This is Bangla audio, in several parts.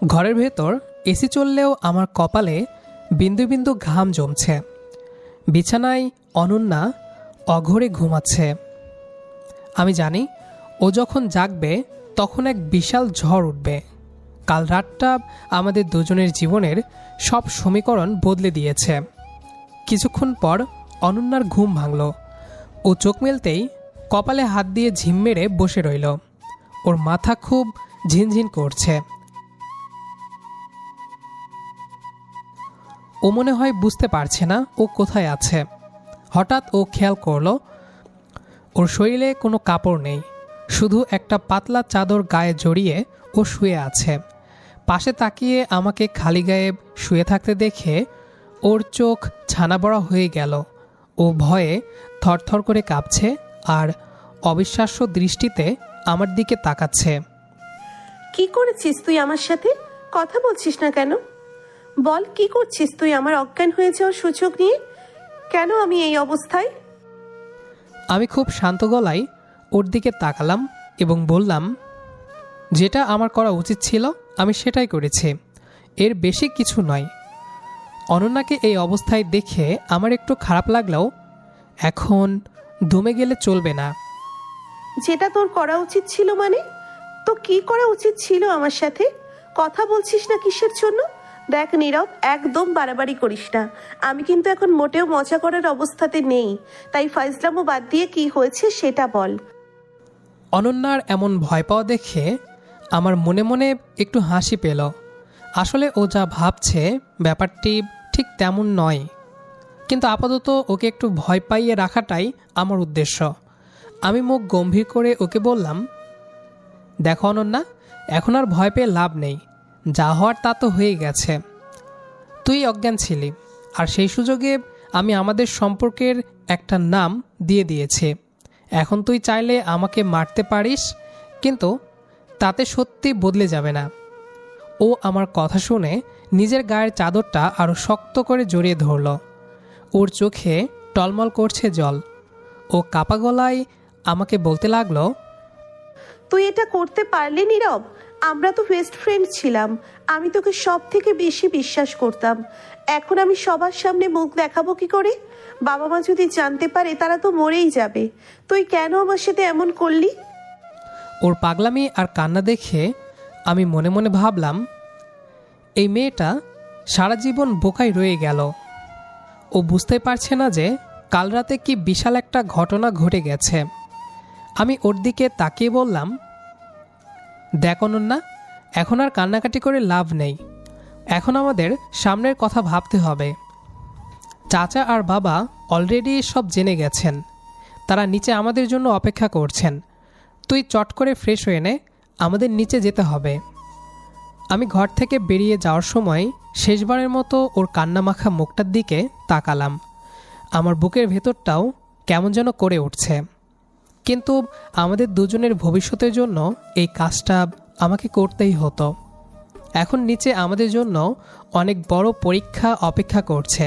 ঘরের ভেতর এসি চললেও আমার কপালে বিন্দু বিন্দু ঘাম জমছে। বিছানায় অনন্যা অঘরে ঘুমাচ্ছে। আমি জানি ও যখন জাগবে তখন এক বিশাল ঝড় উঠবে। কাল রাতটা আমাদের দুজনের জীবনের সব সমীকরণ বদলে দিয়েছে। কিছুক্ষণ পর অনন্যার ঘুম ভাঙল। ও চোখ মেলতেই কপালে হাত দিয়ে ঝিম মেরে বসে রইল। ওর মাথা খুব ঝিনঝিন করছে। ও মনে হয় বুঝতে পারছে না ও কোথায় আছে। হঠাৎ ও খেয়াল করল ওর শরীরে কোনো কাপড় নেই, শুধু একটা পাতলা চাদর গায়ে জড়িয়ে ও শুয়ে আছে। পাশে তাকিয়ে আমাকে খালি গায়ে শুয়ে থাকতে দেখে ওর চোখ ছানা বড়া হয়ে গেল। ও ভয়ে থরথর করে কাঁপছে আর অবিশ্বাস্য দৃষ্টিতে আমার দিকে তাকাচ্ছে। কি করেছিস তুই আমার সাথে? কথা বলছিস না কেন? বল, কি করছিস তুই আমার অজ্ঞান হয়ে যাওয়ার সুযোগ নিয়ে? কেন আমি এই অবস্থায়? আমি খুব শান্ত গলায় ওর দিকে তাকালাম এবং বললাম, যেটা আমার করা উচিত ছিল আমি সেটাই করেছি, এর বেশি কিছু নয়। অনন্যাকে এই অবস্থায় দেখে আমার একটু খারাপ লাগলেও এখন দমে গেলে চলবে না। যেটা তোর করা উচিত ছিল মানে? তো কি করা উচিত ছিল আমার সাথে? কথা বলছিস না কিসের জন্য? দেখ নীরব, একদম বাড়াবাড়ি করিস না। আমি কিন্তু এখন মোটেও মজা করার অবস্থাতে নেই, তাই ফাইজলামো বাদ দিয়ে কি হয়েছে সেটা বল। অনন্যার এমন ভয় পাওয়া দেখে আমার মনে মনে একটু হাসি পেল। আসলে ও যা ভাবছে ব্যাপারটি ঠিক তেমন নয়, কিন্তু আপাতত ওকে একটু ভয় পাইয়ে রাখাটাই আমার উদ্দেশ্য। আমি মুখ গম্ভীর করে ওকে বললাম, দেখো অনন্যা, এখন আর ভয় পেয়ে লাভ নেই। যা হওয়ার তা তো হয়ে গেছে। তুই অজ্ঞান ছিলি, আর সেই সুযোগে আমি আমাদের সম্পর্কের একটা নাম দিয়ে দিয়েছি। এখন তুই চাইলে আমাকে মারতে পারিস, কিন্তু তাতে সত্যি বদলে যাবে না। ও আমার কথা শুনে নিজের গায়ের চাদরটা আরও শক্ত করে জড়িয়ে ধরল। ওর চোখে টলমল করছে জল। ও কাপা গলায় আমাকে বলতে লাগলো, তুই এটা করতে পারলি নীরব? আমরা তো বেস্ট ফ্রেন্ড ছিলাম। আমি তোকে সব থেকে বেশি বিশ্বাস করতাম। এখন আমি সবার সামনে মুখ দেখাবো কি করে? বাবা মা যদি জানতে পারে তারা তো মরেই যাবে। তুই কেন আমার সাথে এমন করলি? ওর পাগলামি আর কান্না দেখে আমি মনে মনে ভাবলাম, এই মেয়েটা সারা জীবন বোকায় রয়ে গেল। ও বুঝতে পারছে না যে কাল রাতে কি বিশাল একটা ঘটনা ঘটে গেছে। আমি ওর দিকে তাকিয়ে বললাম, দেখ অনন্যা, এখন আর কান্নাকাটি করে লাভ নেই। এখন আমাদের সামনের কথা ভাবতে হবে। চাচা আর বাবা অলরেডি সব জেনে গেছেন। তারা নিচে আমাদের জন্য অপেক্ষা করছেন। তুই চট করে ফ্রেশ হয়ে নে, আমাদের নিচে যেতে হবে। আমি ঘর থেকে বেরিয়ে যাওয়ার সময় শেষবারের মতো ওর কান্নামাখা মুখটার দিকে তাকালাম। আমার বুকের ভেতরটাও কেমন যেন করে উঠছে। কিন্তু আমাদের দুজনের ভবিষ্যতের জন্য এই কাজটা আমাকে করতেই হতো। এখন নিচে আমাদের জন্য অনেক বড় পরীক্ষা অপেক্ষা করছে।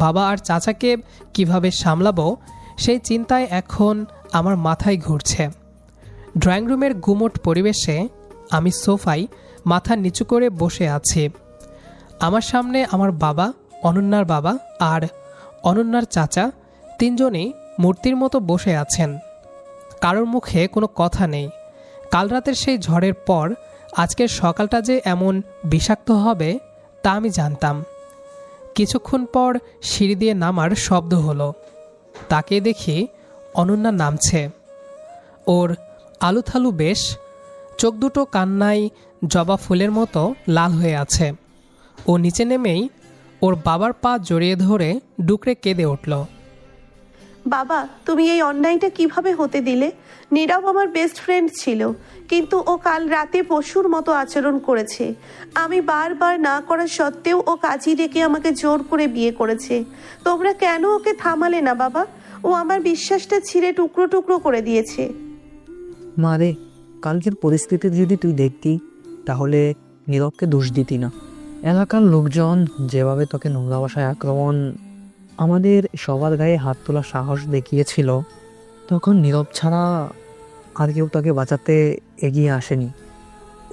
বাবা আর চাচাকে কিভাবে সামলাবো সেই চিন্তায় এখন আমার মাথায় ঘুরছে। ড্রয়িং রুমের গুমোট পরিবেশে আমি সোফায় মাথা নিচু করে বসে আছি। আমার সামনে আমার বাবা, অনন্যার বাবা আর অনন্যার চাচা তিনজনেই মূর্তির মতো বসে আছেন। কারোর মুখে কোনো কথা নেই। কাল রাতের সেই ঝড়ের পর আজকের সকালটা যে এমন বিষাক্ত হবে তা আমি জানতাম। কিছুক্ষণ পর সিঁড়ি দিয়ে নামার শব্দ হলো। তাকে দেখি অনন্যা নামছে। ওর আলুথালু বেশ, চোখ দুটো কান্নায় জবা ফুলের মতো লাল হয়ে আছে। ও নিচে নেমেই ওর বাবার পা জড়িয়ে ধরে ডুকরে কেঁদে উঠল। বাবা, তুমি এই অন্যায়টা কিভাবে হতে দিলে? নীরব আমার বেস্ট ফ্রেন্ড ছিল, কিন্তু ও কাল রাতে পশুর মতো আচরণ করেছে। আমি বারবার না করা সত্ত্বেও ও কাজী ডেকে আমাকে জোর করে বিয়ে করেছে। তোমরা কেন ওকে থামালে না বাবা? ও আমার বিশ্বাসটা ছিঁড়ে টুকরো টুকরো করে দিয়েছে। মারে, কালকের পরিস্থিতি যদি তুই দেখতি তাহলে নীরবকে দোষ দিতি না। এলাকার লোকজন যেভাবে তোকে নোংরা ভাষায় আক্রমণ, আমাদের সবার গায়ে হাত তোলার সাহস দেখিয়েছিল, তখন নীরব ছাড়া আর কেউ তাকে বাঁচাতে এগিয়ে আসেনি।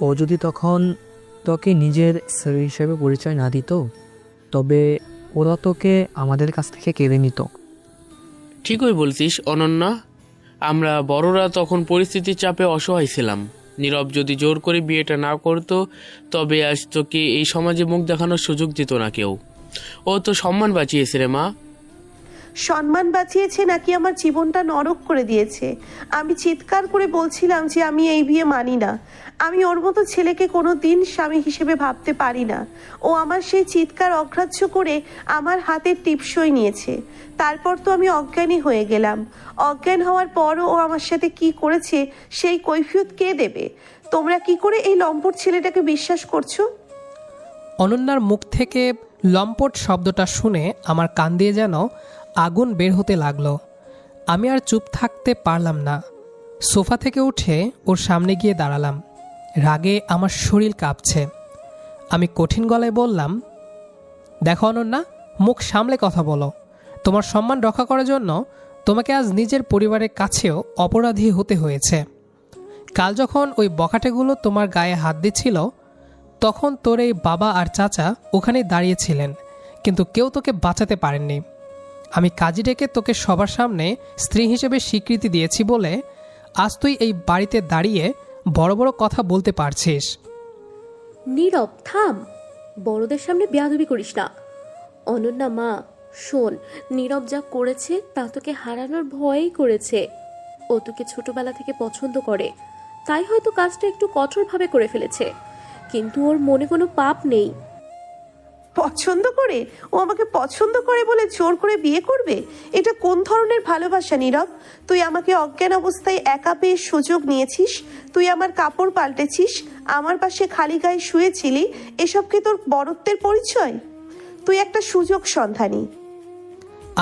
ও যদি তখন তোকে নিজের স্ত্রী হিসেবে পরিচয় না দিত, তবে ওরা তোকে আমাদের কাছ থেকে কেড়ে নিত। ঠিকই বলছিস অনন্যা, আমরা বড়রা তখন পরিস্থিতির চাপে অসহায় ছিলাম। নীরব যদি জোর করে বিয়েটা না করতো তবে আজ তোকে এই সমাজে মুখ দেখানোর সুযোগ দিত না কেউ। ও তো সম্মান বাঁচিয়েছে রে মা। সম্মান বাঁচিয়েছে নাকি আমার জীবনটা নরক করে দিয়েছে? আমি চিৎকার করে বলছিলাম যে আমি এই বিয়ে মানি না। আমি ওর মতো ছেলেকে কোনো দিন স্বামী হিসেবে ভাবতে পারি না। ও আমার সেই চিৎকার অগ্রাহ্য করে আমার হাতের টিপসই নিয়েছে। তারপর তো আমি অজ্ঞানী হয়ে গেলাম। অজ্ঞান হওয়ার পরও ও আমার সাথে কি করেছে সেই কৈফিয়ত কে দেবে? তোমরা কি করে এই লম্পট ছেলেটাকে বিশ্বাস করছো? অনন্যার মুখ থেকে লম্পট শব্দটা শুনে আমার কান দিয়ে যেন আগুন বের হতে লাগলো। আমি আর চুপ থাকতে পারলাম না। সোফা থেকে উঠে ওর সামনে গিয়ে দাঁড়ালাম। রাগে আমার শরীর কাঁপছে। আমি কঠিন গলায় বললাম, দেখো অনন্যা, মুখ সামলে কথা বলো। তোমার সম্মান রক্ষা করার জন্য তোমাকে আজ নিজের পরিবারের কাছেও অপরাধী হতে হয়েছে। কাল যখন ওই বখাটেগুলো তোমার গায়ে হাত দিচ্ছিল তখন তোর এই বাবা আর চাচা ওখানেই দাঁড়িয়েছিলেন, কিন্তু কেউ তোকে বাঁচাতে পারেননি। আমি কাজী ডেকে তোকে সবার সামনে স্ত্রী হিসেবে স্বীকৃতি দিয়েছি বলে আজ তুই এই বাড়িতে দাঁড়িয়ে বড় বড় কথা বলতে পারছিস। নীরব, থাম। বড়দের সামনে বেয়াদবি করিস না। অনন্যা মা, শোন, নীরব যা করেছে তা তোকে হারানোর ভয়েই করেছে। ও তোকে ছোটবেলা থেকে পছন্দ করে, তাই হয়তো কাজটা একটু কঠোরভাবে করে ফেলেছে, কিন্তু ওর মনে কোনো পাপ নেই। পছন্দ করে? ও আমাকে পছন্দ করে বলে জোর করে বিয়ে করবে? এটা কোন ধরনের ভালোবাসা নীরব? তুই আমাকে অজ্ঞান অবস্থায় একা পেয়ে সুযোগ নিয়েছিস। তুই আমার কাপড় পাল্টেছিস, আমার পাশে খালি গায়ে শুয়েছিলি। এসব কি তোর বড়ত্বের পরিচয়? তুই একটা সুযোগ সন্ধানী।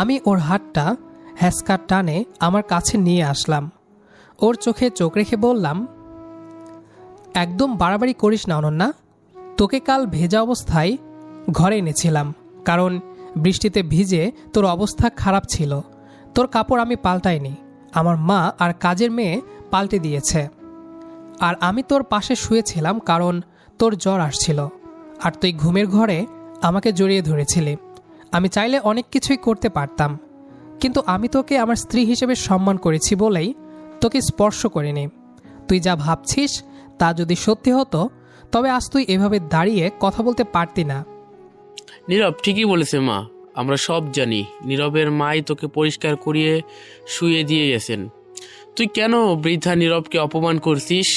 আমি ওর হাতটা হ্যাসকার টানে আমার কাছে নিয়ে আসলাম। ওর চোখে চোখ রেখে বললাম, একদম বাড়াবাড়ি করিস না অনন্যা। তোকে কাল ভেজা অবস্থায় ঘরে এনেছিলাম, কারণ বৃষ্টিতে ভিজে তোর অবস্থা খারাপ ছিল। তোর কাপড় আমি পাল্টাইনি, আমার মা আর কাজের মেয়ে পাল্টে দিয়েছে। আর আমি তোর পাশে শুয়েছিলাম কারণ তোর জ্বর আসছিল, আর তুই ঘুমের ঘরে আমাকে জড়িয়ে ধরেছিলি। আমি চাইলে অনেক কিছুই করতে পারতাম, কিন্তু আমি তোকে আমার স্ত্রী হিসেবে সম্মান করেছি বলেই তোকে স্পর্শ করিনি। তুই যা ভাবছিস তা যদি সত্যি হতো তবে আজ তুই এভাবে দাঁড়িয়ে কথা বলতে পারতি না। নীরব ঠিকই বলেছে মা, আমরা সব জানি। নীরবের মাই তোকে পরিষ্কার করিয়ে শুয়ে দিয়ে গেছেন। তুই কেন বৃদ্ধা নীরবকে অপমান করছিস?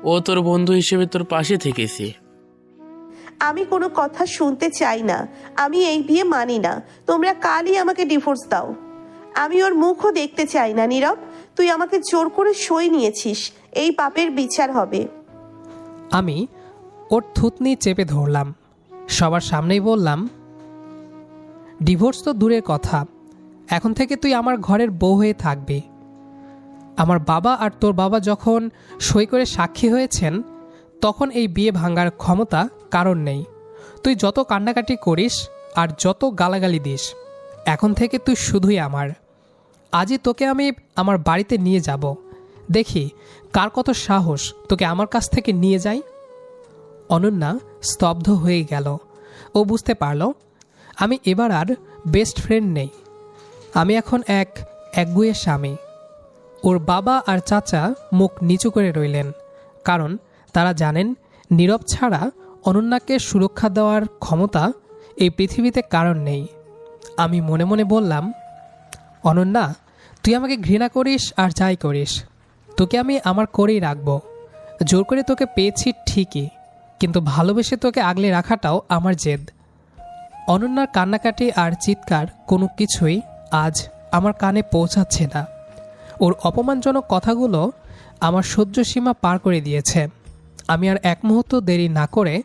ও তোর বন্ধু হিসেবে তোর পাশে থেকেছে। আমি কোনো কথা শুনতে চাই না। আমি এই বিয়ে মানি না। তোমরা কালই আমাকে ডিভোর্স দাও। আমি ওর মুখও দেখতে চাই না। নীরব, তুই আমাকে জোর করে সই নিয়েছিস, এই পাপের বিচার হবে। আমি ওর থুতনি চেপে ধরলাম, সবার সামনেই বললাম, ডিভোর্স তো দূরের কথা, এখন থেকে তুই আমার ঘরের বউ হয়ে থাকবি। আমার বাবা আর তোর বাবা যখন সই করে সাক্ষী হয়েছেন তখন এই বিয়ে ভাঙার ক্ষমতা কারণ নেই। তুই যত কান্নাকাটি করিস আর যত গালাগালি দিস, এখন থেকে তুই শুধুই আমার। আজই তোকে আমি আমার বাড়িতে নিয়ে যাব, দেখি কার কত সাহস তোকে আমার কাছ থেকে নিয়ে যাই। অনন্যা স্তব্ধ হয়ে গেল। ও বুঝতে পারল আমি এবার আর বেস্ট ফ্রেন্ড নেই, আমি এখন এক একগুঁয়ে স্বামী। ওর বাবা আর চাচা মুখ নিচু করে রইলেন, কারণ তারা জানেন নীরব ছাড়া অনন্যাকে সুরক্ষা দেওয়ার ক্ষমতা এই পৃথিবীতে কারণ নেই। আমি মনে মনে বললাম, অনন্যা, তুই আমাকে ঘৃণা করিস আর যাই করিস, তোকে আমি আমার করেই রাখবো। জোর করে তোকে পেয়েছি ঠিকই, কিন্তু ভালোবেসে তোকে আগলে রাখাটাও আমার জেদ। অনন্যার কান্নাকাটি আর চিৎকার কোনো কিছুই আজ আমার কানে পৌঁছাচ্ছে না। ওর অপমানজনক কথাগুলো আমার সহ্য সীমা পার করে দিয়েছে। আমি আর এক মুহূর্ত দেরি না করে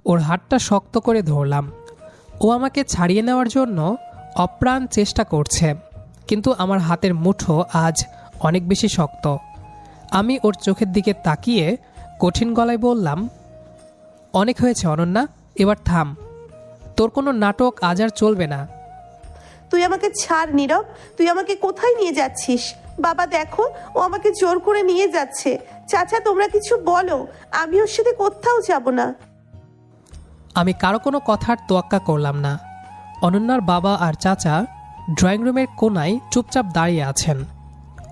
ওর হাতটা শক্ত করে ধরলাম। ও আমাকে ছাড়িয়ে নেওয়ার জন্য অপ্রাণ চেষ্টা করছে, কিন্তু আমার হাতের মুঠো আজ অনেক বেশি শক্ত। আমি ওর চোখের দিকে তাকিয়ে কঠিন গলায় বললাম, অনেক হয়েছে অনন্যা, এবার থাম। তোর কোনো নাটক আজ আর চলবে না। তুই আমাকে ছাড় নীরব। তুই আমাকে কোথায় নিয়ে যাচ্ছিস? বাবা দেখো, ও আমাকে জোর করে নিয়ে যাচ্ছে। চাচা তোমরা কিছু বলো, আমি ওর সাথে কোথাও যাব না। আমি কারো কোনো কথার তোয়াক্কা করলাম না। অনন্যার বাবা আর চাচা ড্রয়িং রুমের কোনায় চুপচাপ দাঁড়িয়ে আছেন।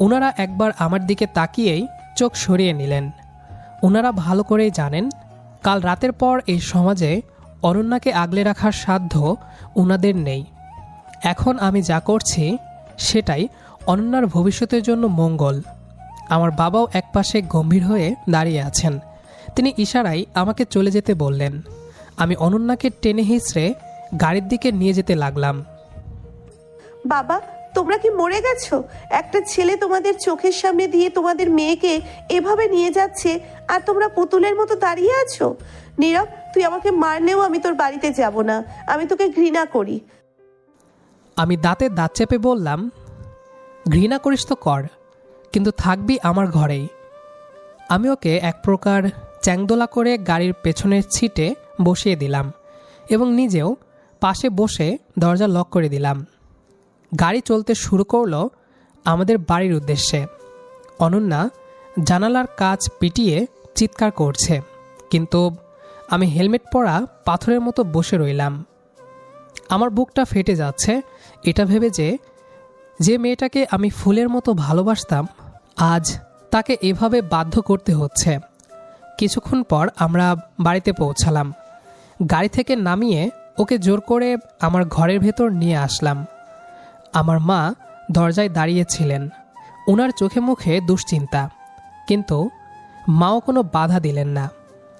ওনারা একবার আমার দিকে তাকিয়েই চোখ সরিয়ে নিলেন। ওনারা ভালো করেই জানেন কাল রাতের পর এই সমাজে অনন্যাকে আগলে রাখার সাধ্য ওনাদের নেই। এখন আমি যা করছি সেটাই অনন্যার ভবিষ্যতের জন্য মঙ্গল। আমার বাবাও একপাশে গম্ভীর হয়ে দাঁড়িয়ে আছেন। তিনি ইশারায় আমাকে চলে যেতে বললেন। আমি অনন্যাকে টেনে হিঁচড়ে গাড়ির দিকে নিয়ে যেতে লাগলাম। বাবা, তোমরা কি মরে গেছো? একটা ছেলে তোমাদের চোখের সামনে দিয়ে তোমাদের মেয়েকে এভাবে নিয়ে যাচ্ছে আর তোমরা পুতুলের মতো দাঁড়িয়ে আছো। নীরব, তুই আমাকে মারলেও আমি তোর বাড়িতে যাব না। আমি তোকে ঘৃণা করি। আমি দাঁতে দাঁত চেপে বললাম, ঘৃণা করিস তো কর, কিন্তু থাকবি আমার ঘরেই। আমি ওকে এক প্রকার চ্যাংদোলা করে গাড়ির পেছনের সিটে বসিয়ে দিলাম এবং নিজেও পাশে বসে দরজা লক করে দিলাম। গাড়ি চলতে শুরু করলো আমাদের বাড়ির উদ্দেশ্যে। অনন্যা জানালার কাচ পিটিয়ে চিৎকার করছে, কিন্তু আমি হেলমেট পরা পাথরের মতো বসে রইলাম। আমার বুকটা ফেটে যাচ্ছে এটা ভেবে যে মেয়েটাকে আমি ফুলের মতো ভালোবাসতাম আজ তাকে এভাবে বাধ্য করতে হচ্ছে। কিছুক্ষণ পর আমরা বাড়িতে পৌঁছালাম। গাড়ি থেকে নামিয়ে ওকে জোর করে আমার ঘরের ভেতর নিয়ে আসলাম। আমার মা দরজায় দাঁড়িয়েছিলেন। ওনার চোখে মুখে দুশ্চিন্তা, কিন্তু মাও কোনো বাধা দিলেন না।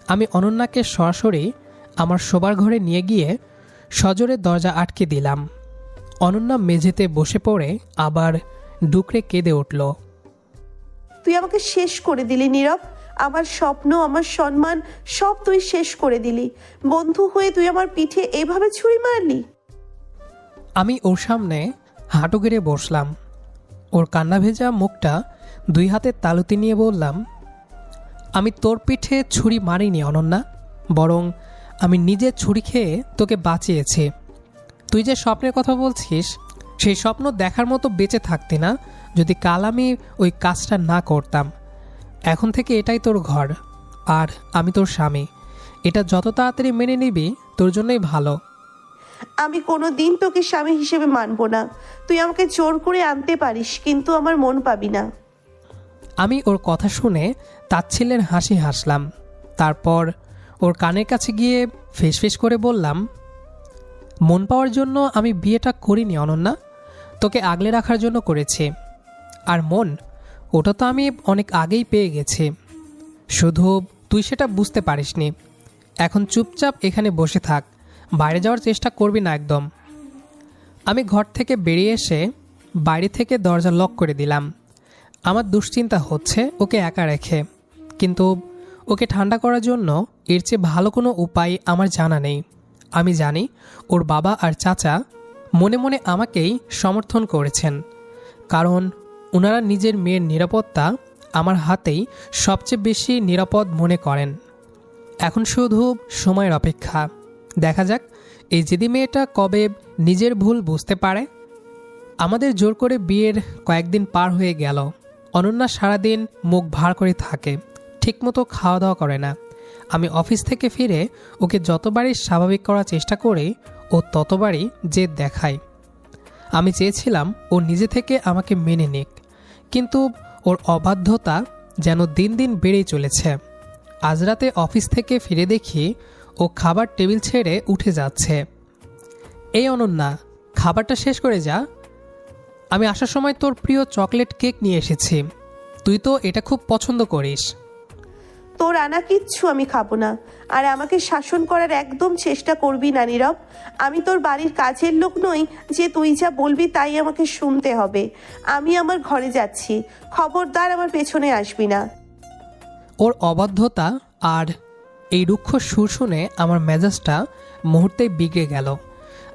আমি অনন্যাকে সরাসরি আমার শোবার ঘরে নিয়ে গিয়ে সজোরে দরজা আটকে দিলাম। অনন্যা মেঝেতে বসে পড়ে আবার ডুকরে কেঁদে উঠল। তুই আমাকে শেষ করে দিলি নীরব। আমার স্বপ্ন, আমার সম্মান সব তুই শেষ করে দিলি। বন্ধু হয়ে তুই আমার পিঠে এভাবে ছুরি মারলি। আমি ওর সামনে হাঁটু গেড়ে বসলাম। ওর কান্না ভেজা মুখটা দুই হাতের তালুতে নিয়ে বললাম, আমি তোর পিঠে ছুরি মারিনি অনন্যা, বরং আমি নিজে ছুরি খেয়ে তোকে বাঁচিয়েছি। তুই যে স্বপ্নের কথা বলছিস সেই স্বপ্ন দেখার মতো বেঁচে থাকতি না যদি কাল আমি ওই কাজটা না করতাম। এখন থেকে এটাই তোর ঘর আর আমি তোর স্বামী। এটা যত তাড়াতাড়ি মেনে নিবি তোর জন্যই ভালো। আমি কোনো দিন তোকে স্বামী হিসেবে মানবো না। তুই আমাকে জোর করে আনতে পারিস, কিন্তু আমার মন পাবি না। আমি ওর কথা শুনে তাচ্ছিল্যের হাসি হাসলাম। তারপর ওর কানের কাছে গিয়ে ফিসফিস করে বললাম, মন পাওয়ার জন্য আমি বিয়েটা করিনি অনন্যা, তোকে আগলে রাখার জন্য করেছি। আর মন, ওটা তো আমি অনেক আগেই পেয়ে গেছি, শুধু তুই সেটা বুঝতে পারিসনি। এখন চুপচাপ এখানে বসে থাক, বাইরে যাওয়ার চেষ্টা করবি না একদম। আমি ঘর থেকে বেরিয়ে এসে বাইরে থেকে দরজা লক করে দিলাম। আমার দুশ্চিন্তা হচ্ছে ওকে একা রেখে, কিন্তু ওকে ঠান্ডা করার জন্য এর চেয়ে ভালো কোনো উপায় আমার জানা নেই। আমি জানি ওর বাবা আর চাচা মনে মনে আমাকেই সমর্থন করেছেন, কারণ ওনারা নিজের মেয়ের নিরাপত্তা আমার হাতেই সবচেয়ে বেশি নিরাপদ মনে করেন। এখন শুধু সময়ের অপেক্ষা। দেখা যাক এই জেদি মেয়েটা কবে নিজের ভুল বুঝতে পারে। আমাদের জোর করে বিয়ের কয়েকদিন পার হয়ে গেল। অনন্যা সারাদিন মুখ ভার করে থাকে, ঠিকমতো খাওয়া দাওয়া করে না। আমি অফিস থেকে ফিরে ওকে যতবারই স্বাভাবিক করার চেষ্টা করি ও ততবারই জেদ দেখায়। আমি চেয়েছিলাম ও নিজে থেকে আমাকে মেনে নিক, কিন্তু ওর অবাধ্যতা যেন দিন দিন বেড়েই চলেছে। আজ রাতে অফিস থেকে ফিরে দেখি ও খাবার টেবিল ছেড়ে উঠে যাচ্ছে। এই অনন্যা, খাবারটা শেষ করে যা। আমি আসার সময় তোর প্রিয় চকলেট কেক নিয়ে এসেছি, তুই তো এটা খুব পছন্দ করিস। তোর আনা কিচ্ছু আমি খাবো না, আর আমাকে শাসন করার একদম চেষ্টা করবি না নীরব। আমি তোর বাড়ির কাজের লোক নই যে তুই যা বলবি তাই আমাকে শুনতে হবে। আমি আমার ঘরে যাচ্ছি, খবরদার আমার পেছনে আসবি না। ওর অবাধ্যতা আর এই রুক্ষ সুর শুনে আমার মেজাজটা মুহূর্তেই বিগড়ে গেল।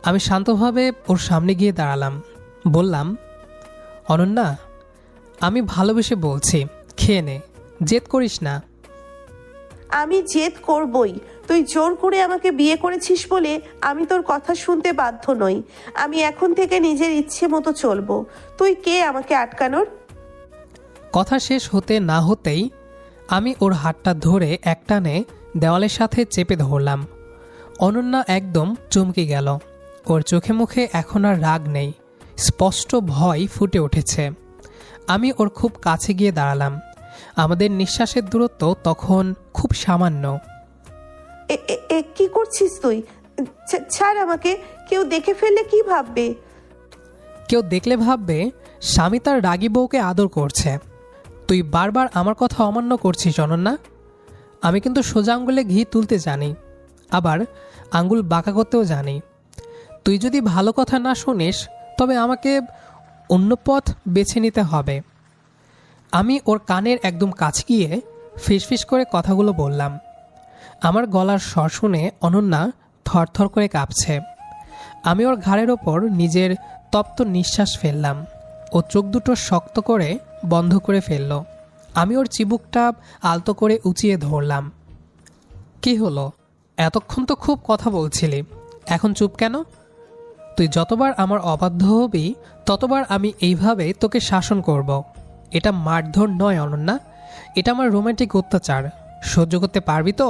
আমি শান্তভাবে ওর সামনে গিয়ে দাঁড়ালাম, বললাম, অনন্যা, আমি ভালোবেসে বলছি, খেয়ে নে, জেদ করিস না। আমি জেদ করবই। তুই জোর করে আমাকে বিয়ে করেছিস বলে আমি তোর কথা শুনতে বাধ্য নই। আমি এখন থেকে নিজের ইচ্ছে মতো চলবো। তুই কে আমাকে আটকানোর? কথা শেষ হতে না হতেই আমি ওর হাতটা ধরে একটানে দেওয়ালের সাথে চেপে ধরলাম। অনন্যা একদম চমকে গেল। ওর চোখে মুখে এখন আর রাগ নেই, স্পষ্ট ভয় ফুটে উঠেছে। আমি ওর খুব কাছে গিয়ে দাঁড়ালাম। আমাদের নিঃশ্বাসের দূরত্ব তখন খুব সামান্য। কি করছিস তুই? ছাড় আমাকে, কেউ দেখে ফেললে কি ভাববে? কেউ দেখলে ভাববে স্বামী তার রাগী বউকে আদর করছে। তুই বারবার আমার কথা অমান্য করছিস অনন্যা। আমি কিন্তু সোজা আঙ্গুলে ঘি তুলতে জানি, আবার আঙ্গুল বাঁকা করতেও জানি। তুই যদি ভালো কথা না শুনিস তবে আমাকে অন্য পথ বেছে নিতে হবে। আমি ওর কানের একদম কাছে গিয়ে ফিসফিস করে কথাগুলো বললাম। আমার গলার স্বর শুনে অনন্যা থরথর করে কাঁপছে। আমি ওর ঘাড়ের ওপর নিজের তপ্ত নিঃশ্বাস ফেললাম। ও চোখ দুটো শক্ত করে বন্ধ করে ফেলল। আমি ওর চিবুকটা আলতো করে উঁচিয়ে ধরলাম। কি হলো? এতক্ষণ তো খুব কথা বলছিলি, এখন চুপ কেন? তুই যতবার আমার অবাধ্য হবি ততবার আমি এইভাবে তোকে শাসন করব। এটা মারধর নয় অনন্যা, এটা আমার রোমান্টিক অত্যাচার। সহ্য করতে পারবি তো?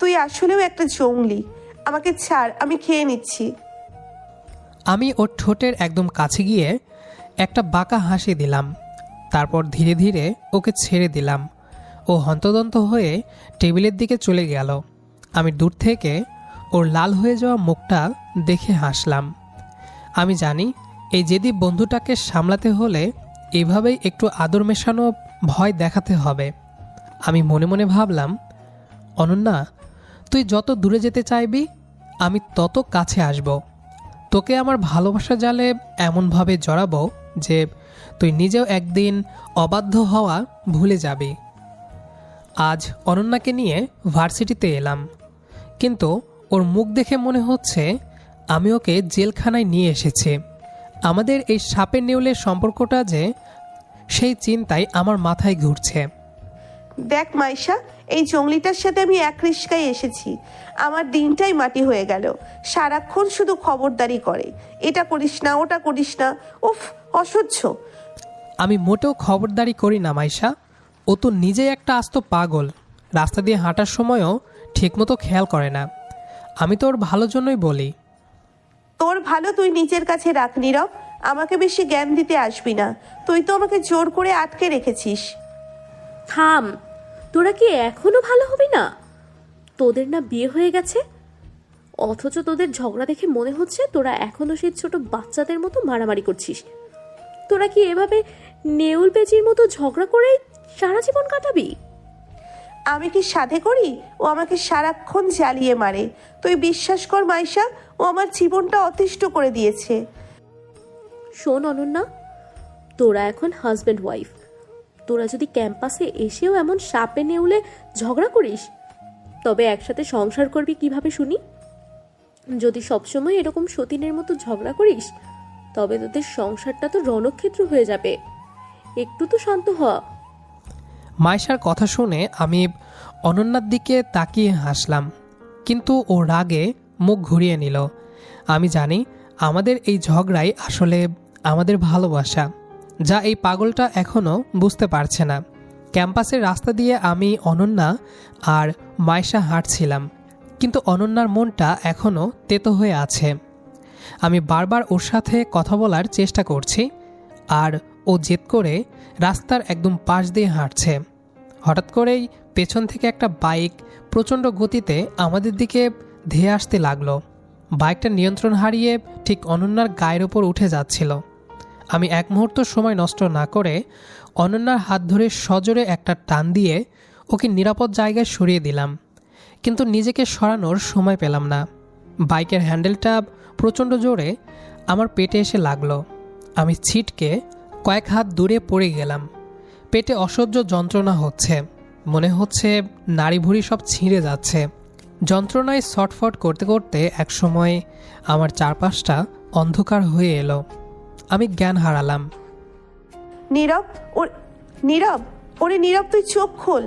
তুই আসলেও একটা জঙ্গলি। আমাকে ছাড়, আমি খেয়ে নিচ্ছি। আমি ওর ঠোঁটের একদম কাছে গিয়ে একটা বাঁকা হাসি দিলাম। তারপর ধীরে ধীরে ওকে ছেড়ে দিলাম। ও হন্তদন্ত হয়ে টেবিলের দিকে চলে গেল। আমি দূর থেকে ওর লাল হয়ে যাওয়া মুখটা দেখে হাসলাম। আমি জানি এই জেদি বন্ধুটাকে সামলাতে হলে এভাবেই একটু আদর মেশানো ভয় দেখাতে হবে। আমি মনে মনে ভাবলাম, অনন্যা, তুই যত দূরে যেতে চাইবি আমি তত কাছে আসব। তোকে আমার ভালোবাসা জালে এমনভাবে জড়াবো যে তুই নিজেও একদিন অবাধ্য হওয়া ভুলে যাবি। আজ অনন্যাকে নিয়ে ভার্সিটিতে এলাম, কিন্তু ওর মুখ দেখে মনে হচ্ছে আমি ওকে জেলখানায় নিয়ে এসেছি। আমাদের এই সাপের নেউলের সম্পর্কটা যে, সেই চিন্তায় আমার মাথায় ঘুরছে। দেখ মাইশা, এই জঙ্গলিটার সাথে আমি এক রিস্কায় এসেছি। আমার দিনটাই মাটি হয়ে গেল। সারাক্ষণ শুধু খবরদারি করে, এটা করিস না, ওটা করিস না। উফ, অসহ্য। আমি মোটেও খবরদারি করি না মাইশা। ও তো নিজেই একটা আস্ত পাগল। রাস্তা দিয়ে হাঁটার সময়ও ঠিকমতো খেয়াল করে না। আমি তো ওর ভালোর জন্যই বলি। তোর ভালো তুই নিজের কাছে রাখ নীরব। আমাকে বেশি জ্ঞান দিতে আসবি না। তুই তো আমাকে জোর করে আটকে রেখেছিস। থাম, তোরা কি এখনো ভালো হবি না? তোদের না বিয়ে হয়ে গেছে, অথচ তোদের ঝগড়া দেখে মনে হচ্ছে তোরা এখনো সেই ছোট বাচ্চাদের মতো মারামারি করছিস। তোরা কি এভাবে নেউল বেজির মতো ঝগড়া করেই সারা জীবন কাটাবি? আমি কি সাধে করি? ও আমাকে সারাক্ষণ জ্বালিয়ে মারে। তুই বিশ্বাস কর মাইশা, ও আমার জীবনটা অতিষ্ঠ করে দিয়েছে। শোন অনন্যা, তোরা এখন হাজব্যান্ড ওয়াইফ। তোরা যদি ক্যাম্পাসে এসেও এমন সাপে নেউলে ঝগড়া করিস, তবে একসাথে সংসার করবি কিভাবে শুনি? যদি সবসময় এরকম সতীনের মতো ঝগড়া করিস, তবে তোদের সংসারটা তো রণক্ষেত্র হয়ে যাবে। একটু তো শান্ত হ। মাইশার কথা শুনে আমি অনন্যার দিকে তাকিয়ে হাসলাম, কিন্তু ও রাগে মুখ ঘুরিয়ে নিল। আমি জানি আমাদের এই ঝগড়াই আসলে আমাদের ভালোবাসা, যা এই পাগলটা এখনও বুঝতে পারছে না। ক্যাম্পাসের রাস্তা দিয়ে আমি, অনন্যা আর মাইশা হাঁটছিলাম, কিন্তু অনন্যার মনটা এখনও তেতো হয়ে আছে। আমি বারবার ওর সাথে কথা বলার চেষ্টা করছি, আর ও জেদ করে রাস্তার একদম পাশ দিয়ে হাঁটছে। হঠাৎ করেই পেছন থেকে একটা বাইক প্রচণ্ড গতিতে আমাদের দিকে ধেয়ে আসতে লাগলো। বাইকটা নিয়ন্ত্রণ হারিয়ে ঠিক অনন্যার গায়ের ওপর উঠে যাচ্ছিল। আমি এক মুহূর্ত সময় নষ্ট না করে অনন্যার হাত ধরে সজোরে একটা টান দিয়ে ওকে নিরাপদ জায়গায় সরিয়ে দিলাম, কিন্তু নিজেকে সরানোর সময় পেলাম না। বাইকের হ্যান্ডেলটা প্রচণ্ড জোরে আমার পেটে এসে লাগলো। আমি ছিটকে কয়েক হাত দূরে পড়ে গেলাম। পেটে অসহ্য যন্ত্রণা হচ্ছে, মনে হচ্ছে নাড়ি ভুঁড়ি সব ছিঁড়ে যাচ্ছে। যন্ত্রণায় ছটফট করতে করতে একসময় আমার চারপাশটা অন্ধকার হয়ে এলো। আমি জ্ঞান হারালাম। নীরব, নীরব, ওরে নীরব, তুই চোখ খোল।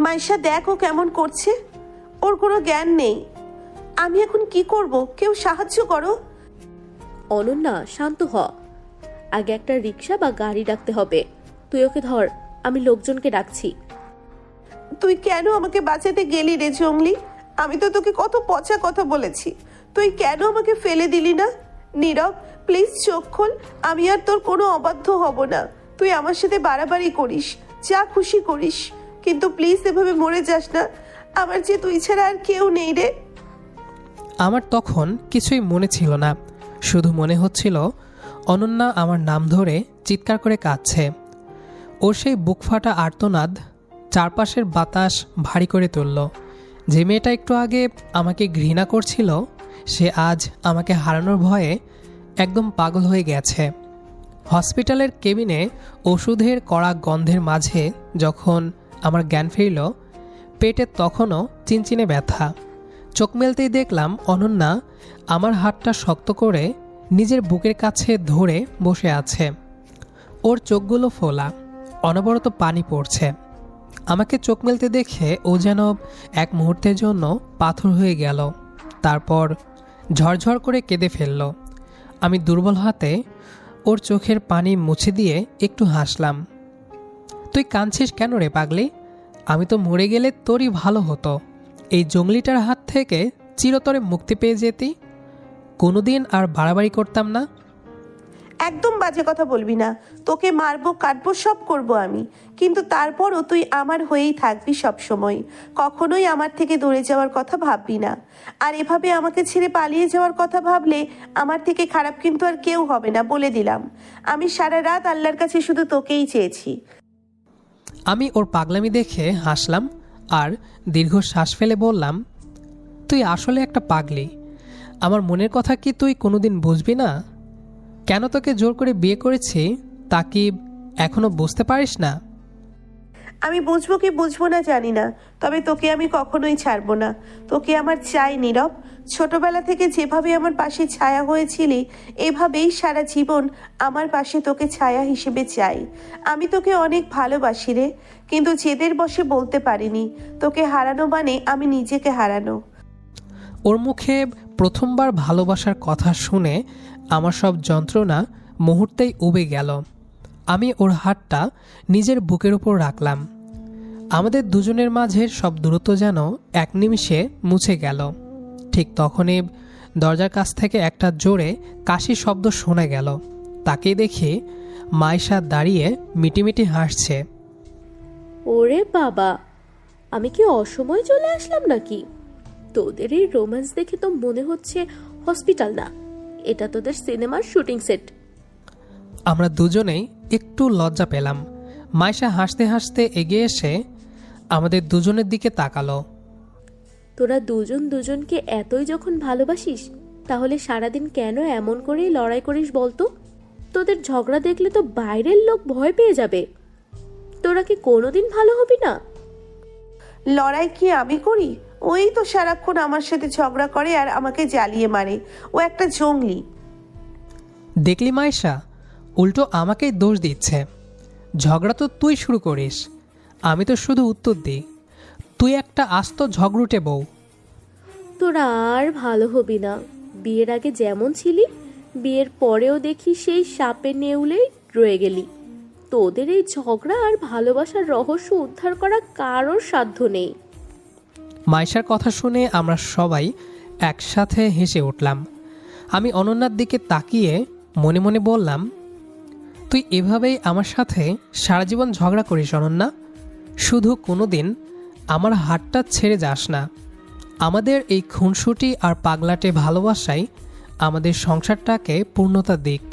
মাইশা দেখ ও কেমন করছে। ওর কোনো জ্ঞান নেই। আমি এখন কি করব? কেউ সাহায্য করো। অনন্যা, শান্ত হ। আগে একটা রিক্সা বা গাড়ি ডাকতে হবে। তুই ওকে ধর, আমি লোকজনকে ডাকছি। তুই কেন আমাকে বাঁচাতে গেলি রে জঙ্গলি? আমি তো তোকে কত পচা কথা বলেছি, তুই কেন আমাকে ফেলে দিলি না? নীরব, প্লিজ চোখ খোল, আমি আর তোর কোনো অবাধ্য হব না। তুই আমার সাথে বাড়াবাড়ি করিস, যা খুশি করিস, কিন্তু প্লিজ এভাবে মরে যাস না। আমার যে তুই ছাড়া আর কেউ নেই রে। আমার তখন কিছুই মনে ছিল না, শুধু মনে হচ্ছিল অনন্যা আমার নাম ধরে চিৎকার করে কাঁদছে। ওর সেই বুক ফাটা আর্তনাদ চারপাশের বাতাস ভারী করে তুলল। যে মেয়েটা একটু আগে আমাকে ঘৃণা করছিল, সে আজ আমাকে হারানোর ভয়ে একদম পাগল হয়ে গেছে। হসপিটালের কেবিনে ওষুধের কড়া গন্ধের মাঝে যখন আমার জ্ঞান ফিরল, পেটে তখনও চিনচিনে ব্যথা। চোখ মেলতেই দেখলাম অনন্যা আমার হাতটা শক্ত করে নিজের বুকের কাছে ধরে বসে আছে। ওর চোখগুলো ফোলা, অনবরত পানি পড়ছে। আমাকে চোখ মেলতে দেখে ও যেন এক মুহূর্তের জন্য পাথর হয়ে গেল, তারপর ঝরঝর করে কেঁদে ফেলল। আমি দুর্বল হাতে ওর চোখের পানি মুছে দিয়ে একটু হাসলাম। তুই কাঁদছিস কেন রে পাগলি? আমি তো মরে গেলে তোরই ভালো হতো। এই জঙ্গলিটার হাত থেকে চিরতরে মুক্তি পেয়ে যেতি, কোনোদিন আর বাড়াবাড়ি করতাম না। একদম বাজে কথা বলবি না। তোকে মারবো, কাটবো, সব করব আমি, কিন্তু তারপরও তুই আমার হয়েই থাকবি সব সময়। কখনোই আমার থেকে দূরে যাওয়ার কথা ভাববি না। আর এভাবে আমাকে ছেড়ে পালিয়ে যাওয়ার কথা ভাবলে আমার থেকে খারাপ কিন্তু আর কেউ হবে না, বলে দিলাম। আমি সারা রাত আল্লাহর কাছে শুধু তোকেই চেয়েছি। আমি ওর পাগলামি দেখে হাসলাম আর দীর্ঘ শ্বাস ফেলে বললাম, তুই আসলে একটা পাগলি। আমার মনের কথা কি তুই কোনোদিন বুঝবি না? কেন তোকে জোর করে বিয়ে করেছি তা কি এখনো বুঝতে পারিস না? আমি বুঝবো কি বুঝবো না জানি না, তবে তোকে আমি কখনোই ছাড়বো না। তোকে আমার চাই নীরব। ছোটবেলা থেকে যেভাবে আমার পাশে ছায়া হয়েছিলি, এভাবেই সারা জীবন আমার পাশে তোকে ছায়া হিসেবে চাই। আমি তোকে অনেক ভালোবাসি রে, কিন্তু জেদের বশে বলতে পারিনি। তোকে হারানো মানে আমি নিজেকে হারানো। ওর মুখে প্রথমবার ভালোবাসার কথা শুনে আমার সব যন্ত্রণা মুহূর্তেই উবে গেল। আমি ওর হাতটা নিজের বুকের উপর রাখলাম। আমাদের দুজনের মাঝের সব দূরত্ব যেন এক নিমিষে মুছে গেল। ঠিক তখনই দরজার কাছ থেকে একটা জোরে কাশি শব্দ শোনা গেল। তাকে দেখি মাইশা দাঁড়িয়ে মিটিমিটি হাসছে। ওরে বাবা, আমি কি অসময়ে চলে আসলাম নাকি? তোদের এই রোম্যান্স দেখে তো মনে হচ্ছে হসপিটাল না, এটা তোদের সিনেমার শুটিং সেট। আমরা দুজনেই একটু লজ্জা পেলাম। মাইশা হাসতে হাসতে এগিয়ে এসে আমাদের দুজনের দিকে তাকালো। তোরা দুজন দুজনকে এতই যখন ভালোবাসিস, তাহলে সারাদিন কেন এমন করেই লড়াই করিস বলতো? তোদের ঝগড়া দেখলে তো বাইরের লোক ভয় পেয়ে যাবে। তোরা কি কোনোদিন ভালো হবি না? লড়াই কি আমি করি? ওই তো সারাক্ষণ আমার সাথে ঝগড়া করে আর আমাকে জ্বালিয়ে মারে। ও একটা জঙ্গলি। দেখলি মাইশা, উল্টো আমাকেই দোষ দিচ্ছে। ঝগড়া তো তুই শুরু করিস, আমি তো শুধু উত্তর দিই। তুই একটা আস্ত ঝগড়ুটে বউ। তোরা আর ভালো হবি না। বিয়ের আগে যেমন ছিলি, বিয়ের পরেও দেখি সেই সাপের নেউলেই রয়ে গেলি। তোদের এই ঝগড়া আর ভালোবাসার রহস্য উদ্ধার করা কারোর সাধ্য নেই। মাইশার কথা শুনে আমরা সবাই একসাথে হেসে উঠলাম। আমি অনন্যার দিকে তাকিয়ে মনে মনে বললাম, তুই এভাবেই আমার সাথে সারা জীবন ঝগড়া করিস অনন্যা। শুধু কোনো দিন আমার হাতটা ছেড়ে যাস না। আমাদের এই খুনসুটি আর পাগলাটে ভালোবাসাই আমাদের সংসারটাকে পূর্ণতা দিক।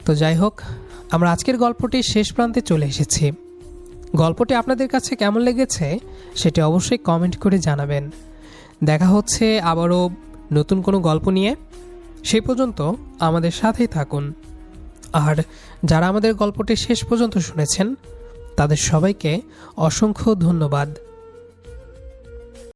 তো যাই হোক, আমরা আজকের গল্পটির শেষ প্রান্তে চলে এসেছি। গল্পটি আপনাদের কাছে কেমন লেগেছে সেটি অবশ্যই কমেন্ট করে জানাবেন। দেখা হচ্ছে আবারও নতুন কোনো গল্প নিয়ে। সেই পর্যন্ত আমাদের সাথেই থাকুন। আর যারা আমাদের গল্পটি শেষ পর্যন্ত শুনেছেন তাদের সবাইকে অসংখ্য ধন্যবাদ।